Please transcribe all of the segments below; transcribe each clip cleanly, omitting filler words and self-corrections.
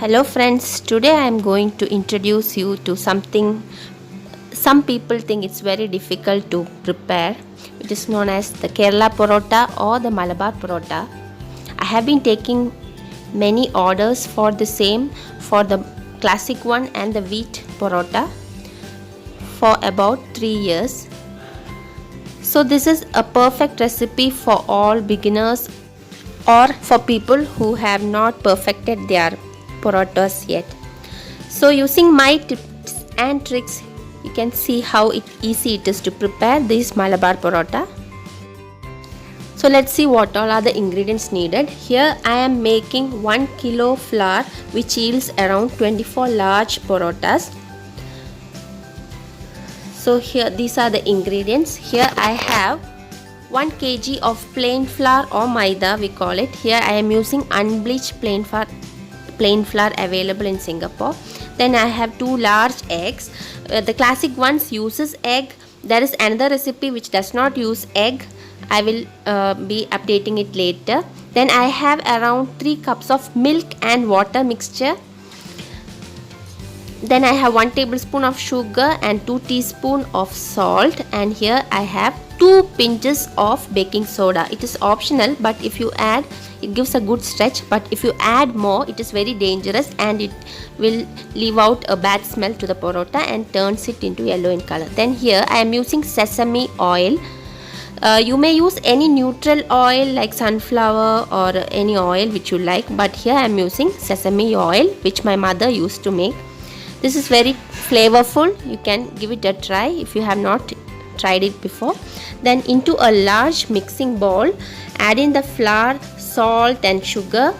Hello friends, today I am going to introduce you to something some people think it's very difficult to prepare, which is known as the Kerala Parota or the Malabar Parota. I have been taking many orders for the same, for the classic one and the wheat Parota for about 3 years. So this is a perfect recipe for all beginners or for people who have not perfected their parotas yet. So using my tips and tricks, you can see how easy it is to prepare this Malabar parota. So let's see what all are the ingredients needed. Here I am making 1 kilo flour, which yields around 24 large parotas. So here these are the ingredients. Here I have 1 kg of plain flour or maida we call it. Here I am using unbleached plain flour available in Singapore. Then I have 2 large eggs. The classic ones uses egg. There is another recipe which does not use egg. I will be updating it later. Then I have around 3 cups of milk and water mixture. Then I have 1 tablespoon of sugar and 2 teaspoons of salt, and here I have 2 pinches of baking soda. It is optional, but if you add, it gives a good stretch, but if you add more, it is very dangerous and it will leave out a bad smell to the parota and turns it into yellow in color. Then here I am using sesame oil. You may use any neutral oil like sunflower or any oil which you like, but here I am using sesame oil which my mother used to make. This is very flavorful. You can give it a try if you have not tried it before. Then into a large mixing bowl, add in the flour, salt and sugar,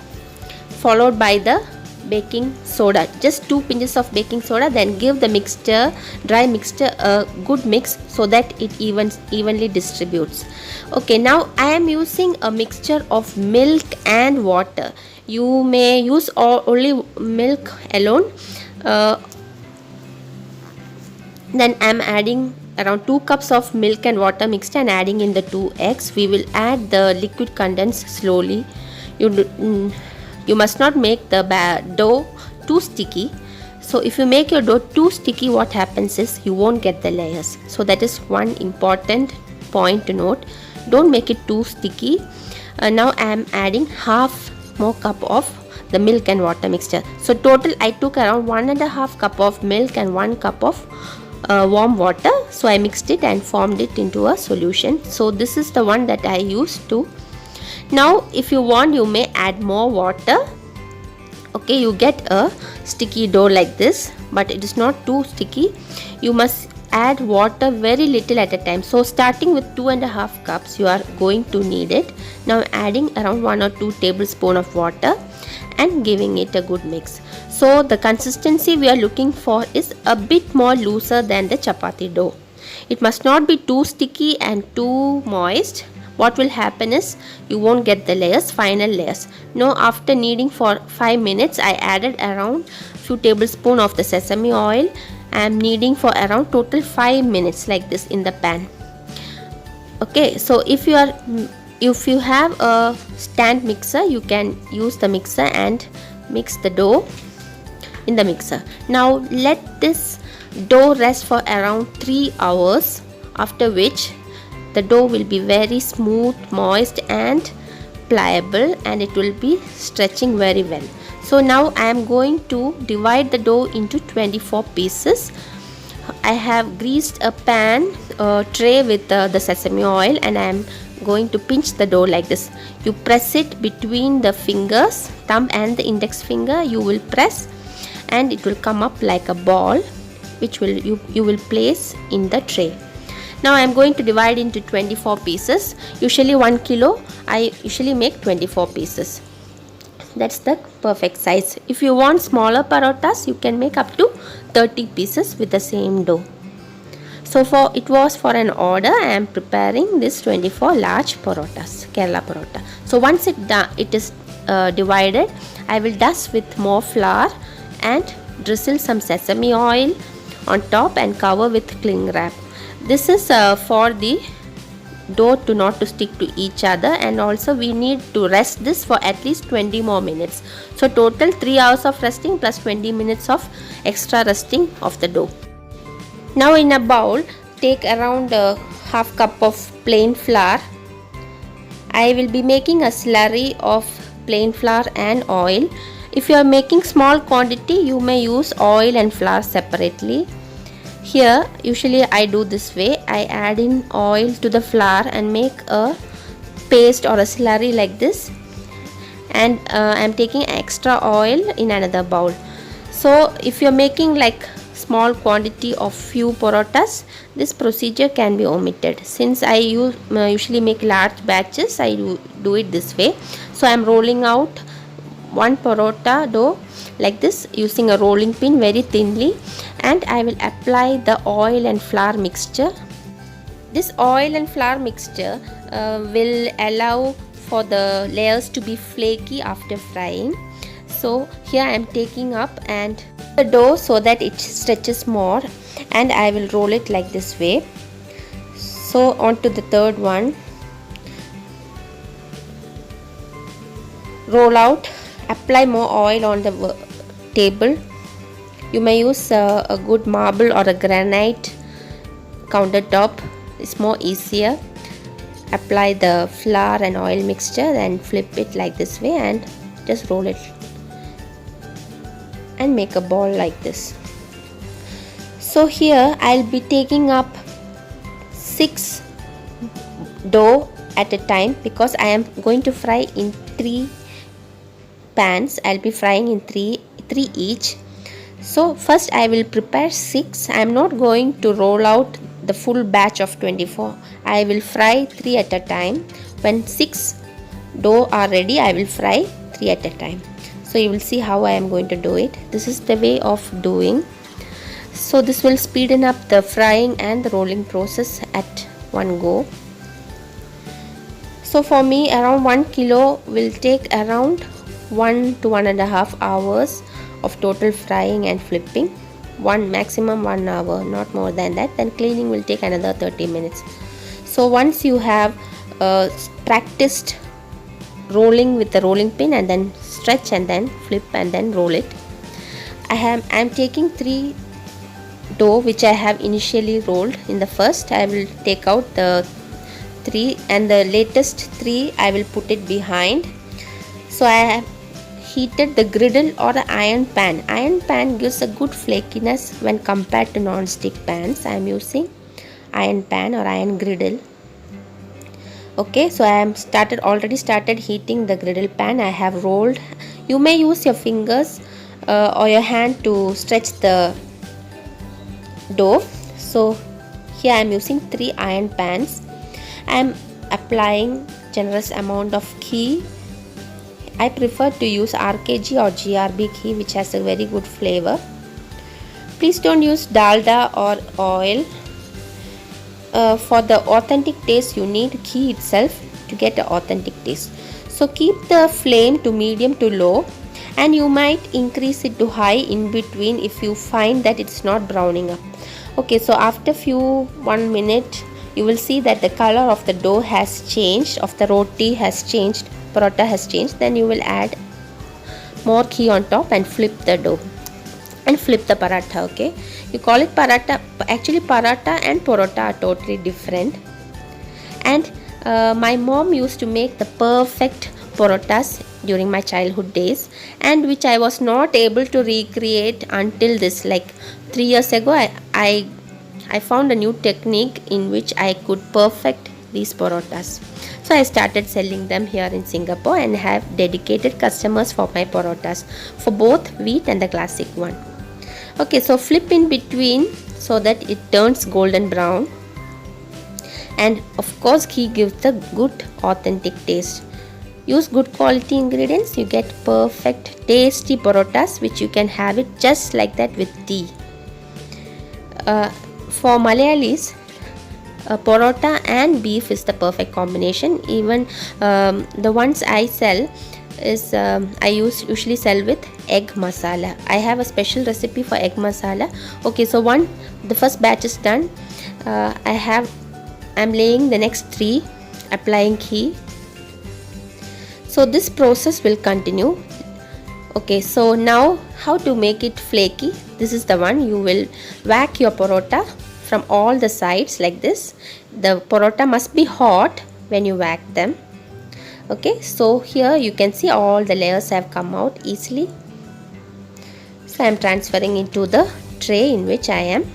followed by the baking soda. Just 2 pinches of baking soda. Then give the dry mixture a good mix so that it evenly distributes. Okay, now I am using a mixture of milk and water. You may use only milk alone. Then I am adding around 2 cups of milk and water mixed and adding in the 2 eggs. We will add the liquid contents slowly. You must not make the dough too sticky. So if you make your dough too sticky, what happens is you won't get the layers. So that is one important point to note. Don't make it too sticky. Now I am adding half more cup of the milk and water mixture. So total I took around 1.5 cup of milk and 1 cup of warm water. So I mixed it and formed it into a solution. So this is the one that I used to. Now if you want, you may add more water. Okay, you get a sticky dough like this, but it is not too sticky. You must add water very little at a time. So starting with 2.5 cups you are going to need it. Now adding around 1 or 2 tablespoons of water and giving it a good mix. So the consistency we are looking for is a bit more looser than the chapati dough. It must not be too sticky and too moist. What will happen is you won't get the final layers. Now after kneading for 5 minutes, I added around few tablespoons of the sesame oil. I am kneading for around total 5 minutes like this in the pan. Okay, so if you have a stand mixer, you can use the mixer and mix the dough in the mixer. Now let this dough rest for around 3 hours, after which the dough will be very smooth, moist and pliable, and it will be stretching very well. So now I am going to divide the dough into 24 pieces. I have greased a tray with the sesame oil, and I am going to pinch the dough like this. You press it between the fingers, thumb and the index finger. You will press and it will come up like a ball, which you will place in the tray. Now I am going to divide into 24 pieces. Usually 1 kilo, I usually make 24 pieces. That's the perfect size. If you want smaller parotas, you can make up to 30 pieces with the same dough. So it was for an order. I am preparing this 24 large parotas, Kerala parota. So once it is divided, I will dust with more flour and drizzle some sesame oil on top and cover with cling wrap. This is for the dough to not to stick to each other, and also we need to rest this for at least 20 more minutes. So total 3 hours of resting plus 20 minutes of extra resting of the dough. Now in a bowl, take around a half cup of plain flour. I will be making a slurry of plain flour and oil. If you are making small quantity, you may use oil and flour separately. Here usually I do this way. I add in oil to the flour and make a paste or a slurry like this, and I am taking extra oil in another bowl. So if you are making like small quantity of few parotas, this procedure can be omitted. Since I usually make large batches, I do it this way. So I am rolling out one parota dough like this using a rolling pin very thinly, and I will apply the oil and flour mixture. This oil and flour mixture will allow for the layers to be flaky after frying. So here I am taking up and the dough so that it stretches more, and I will roll it like this way. So on to the third one. Roll out, apply more oil on the table. You may use a good marble or a granite countertop, it's more easier. Apply the flour and oil mixture and flip it like this way and just roll it and make a ball like this. So here I'll be taking up 6 dough at a time because I am going to fry in 3 pans. I'll be frying in 3 each. So first I will prepare 6. I am not going to roll out the full batch of 24. I will fry 3 at a time. When 6 dough are ready, I will fry 3 at a time. So you will see how I am going to do it. This is the way of doing. So this will speeden up the frying and the rolling process at one go. So for me, around 1 kilo will take around 1 to 1.5 hours of total frying and flipping. Maximum 1 hour, not more than that. Then cleaning will take another 30 minutes. So once you have practiced rolling with the rolling pin and then stretch and then flip and then roll it, I am taking 3 dough which I have initially rolled. In the first I will take out the 3 and the latest 3 I will put it behind. So I have heated the griddle or the iron pan. Iron pan gives a good flakiness when compared to non-stick pans. I am using iron pan or iron griddle. Okay, so I am already started heating the griddle pan. I have rolled. You may use your fingers or your hand to stretch the dough. So here I am using 3 iron pans. I am applying generous amount of ghee. I prefer to use RKG or GRB ghee, which has a very good flavor. Please don't use dalda or oil. For the authentic taste, you need ghee itself to get an authentic taste. So keep the flame to medium to low, and you might increase it to high in between if you find that it's not browning up. Okay, so after 1 minute, you will see that the color of the dough has changed, of the roti has changed, parota has changed. Then you will add more ghee on top and flip the dough and flip the paratha. Okay, you call it paratha. Actually paratha and parota are totally different. And my mom used to make the perfect parotas during my childhood days, and which I was not able to recreate until this, like 3 years ago. I found a new technique in which I could perfect these parotas. So I started selling them here in Singapore and have dedicated customers for my parotas for both wheat and the classic one. Okay, so flip in between so that it turns golden brown, and of course ghee gives the good authentic taste. Use good quality ingredients, you get perfect tasty parotas which you can have it just like that with tea. For Malayalis, parota and beef is the perfect combination. Even the ones I sell is I usually sell with egg masala. I have a special recipe for egg masala. Okay, so the first batch is done. I have I'm laying the next 3, applying ghee. So this process will continue. Okay, so now how to make it flaky? This is the one. You will whack your parota from all the sides like this. The parota must be hot when you whack them. Okay, so here you can see all the layers have come out easily. So I am transferring into the tray in which I am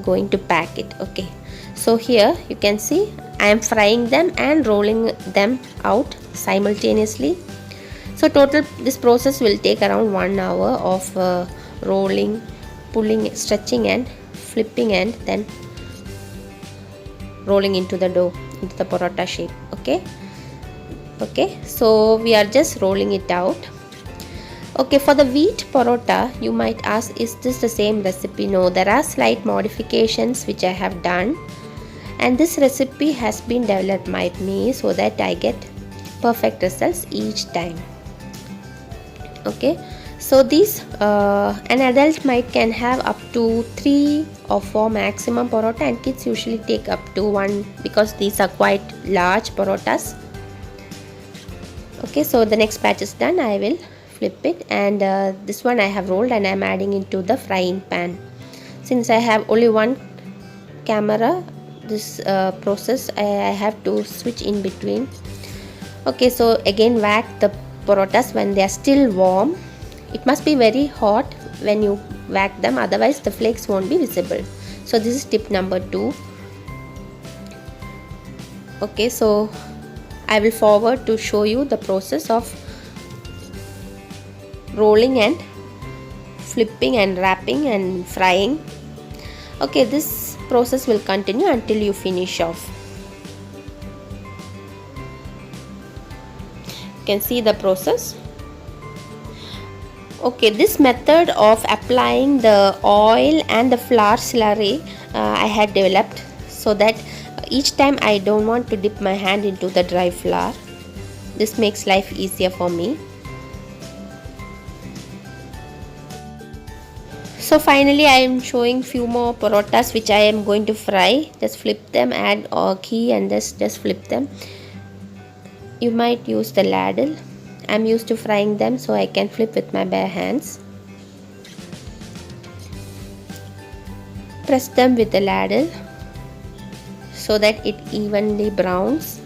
going to pack it. Okay, so here you can see I am frying them and rolling them out simultaneously. So total this process will take around 1 hour of rolling, pulling, stretching and flipping and then rolling into the dough, into the parota shape. Okay, so we are just rolling it out. Okay, for the wheat parota, you might ask, is this the same recipe? No, there are slight modifications which I have done, and this recipe has been developed by me so that I get perfect results each time. Okay, so these an adult can have up to 3 or 4 maximum parota, and kids usually take up to 1 because these are quite large parotas. Okay, so the next batch is done. I will flip it, and this one I have rolled and I am adding into the frying pan. Since I have only one camera, this process I have to switch in between. Okay, so again whack the parotas when they are still warm. It must be very hot when you whack them, otherwise the flakes won't be visible. So this is tip number 2. Okay, so I will forward to show you the process of rolling and flipping and wrapping and frying. Okay, this process will continue until you finish off. You can see the process. Okay, this method of applying the oil and the flour slurry I had developed so that each time I don't want to dip my hand into the dry flour. This makes life easier for me. So finally I am showing few more parotas which I am going to fry. Just flip them, add ghee and just flip them. You might use the ladle. I am used to frying them so I can flip with my bare hands. Press them with the ladle so that it evenly browns.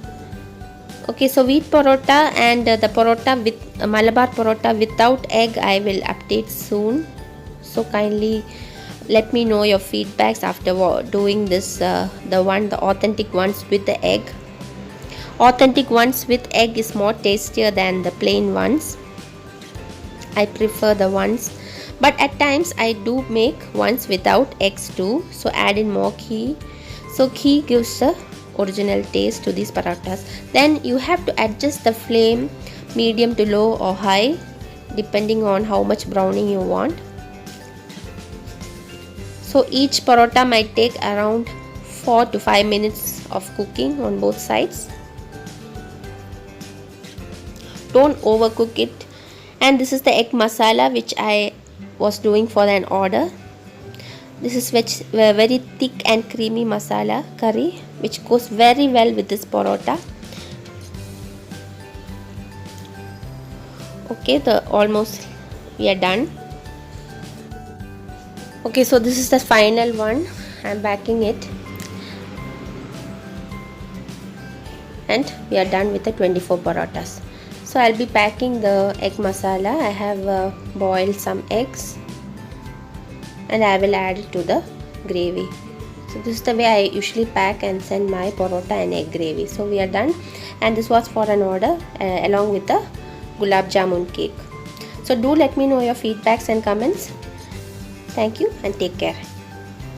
Okay, so wheat parota and the parota with Malabar parota without egg I will update soon. So kindly let me know your feedbacks after doing this, the authentic ones with the egg. Authentic ones with egg is more tastier than the plain ones. I prefer the ones, but at times I do make ones without eggs too, so add in more ghee. So ghee gives the original taste to these parathas. Then you have to adjust the flame medium to low or high depending on how much browning you want. So each parota might take around 4 to 5 minutes of cooking on both sides. Don't overcook it. And this is the egg masala which I was doing for an order. This is very thick and creamy masala curry which goes very well with this parota. Okay, almost we are done. Okay, so this is the final one. I am backing it, and we are done with the 24 parotas. So I'll be packing the egg masala. I have boiled some eggs and I will add it to the gravy. So this is the way I usually pack and send my parota and egg gravy. So we are done, and this was for an order along with the gulab jamun cake. So do let me know your feedbacks and comments. Thank you and take care.